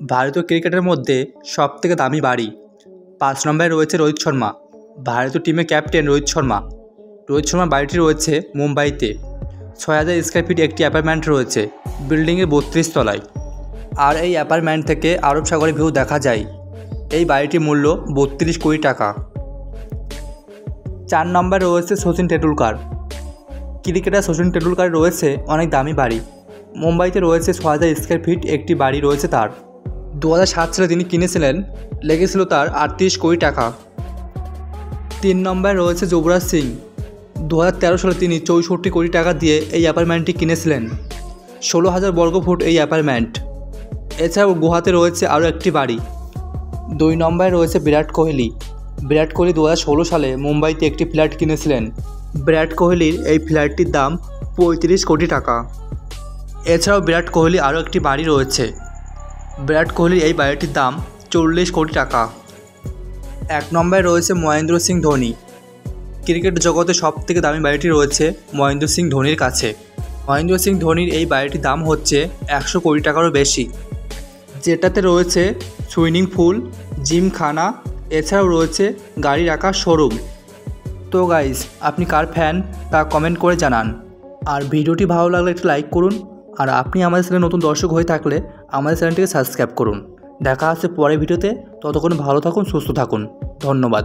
ভারতীয় ক্রিকেটের মধ্যে সবথেকে দামি বাড়ি। ৫ নম্বরে রয়েছে রোহিত শর্মা। ভারতীয় টিমের ক্যাপ্টেন রোহিত শর্মা। রোহিত শর্মার বাড়িটি রয়েছে মুম্বাইতে। ৬,০০০ স্কোয়ার ফিট একটি অ্যাপার্টমেন্ট রয়েছে বিল্ডিংয়ের ৩২ তলায়। আর এই অ্যাপার্টমেন্ট থেকে আরব সাগরের ভিউ দেখা যায়। এই বাড়িটির মূল্য ৩২ কোটি টাকা। ৪ নম্বরে রয়েছে সচিন টেন্ডুলকার। ক্রিকেটার সচিন টেন্ডুলকার রয়েছে অনেক দামি বাড়ি। মুম্বাইতে রয়েছে ৬,০০০ স্কোয়ার ফিট একটি বাড়ি রয়েছে তার। ২০০৭ সালে তিনি কিনেছিলেন, লেগেছিল তার ৩৮ কোটি টাকা। ৩ নম্বরে রয়েছে যুবরাজ সিং। ২০১৩ সালে তিনি ৬৪ কোটি টাকা দিয়ে এই অ্যাপার্টমেন্টটি কিনেছিলেন। ১৬,০০০ বর্গফুট এই অ্যাপার্টমেন্ট। এছাড়াও গুয়াহাটিতে রয়েছে আরও একটি বাড়ি। ২ নম্বরে রয়েছে বিরাট কোহলি। বিরাট কোহলি ২০১৬ সালে মুম্বাইতে একটি ফ্ল্যাট কিনেছিলেন। বিরাট কোহলির এই ফ্ল্যাটটির দাম ৩৫ কোটি টাকা। এছাড়াও বিরাট কোহলি আরও একটি বাড়ি রয়েছে। বিরাট কোহলির এই বাড়িটির দাম ৪০ কোটি টাকা। ১ নম্বরে রয়েছে মহেন্দ্র সিং ধোনি। ক্রিকেট জগতে সবথেকে দামি বাড়িটি রয়েছে মহেন্দ্র সিং ধোনির কাছে। মহেন্দ্র সিং ধোনির এই বাড়িটির দাম হচ্ছে ১০০ কোটি টাকারও বেশি, যেটাতে রয়েছে সুইমিং পুল, জিমখানা, এছাড়াও রয়েছে গাড়ি রাখার শোরুম। তো গাইস, আপনি কার ফ্যান তা কমেন্ট করে জানান। আর ভিডিওটি ভালো লাগলে একটু লাইক করুন। আর আপনি আমাদের চ্যানেলে নতুন দর্শক হয়ে থাকলে আমাদের চ্যানেলটিকে সাবস্ক্রাইব করুন। দেখা হচ্ছে পরের ভিডিওতে। ততক্ষণ ভালো থাকুন, সুস্থ থাকুন। ধন্যবাদ।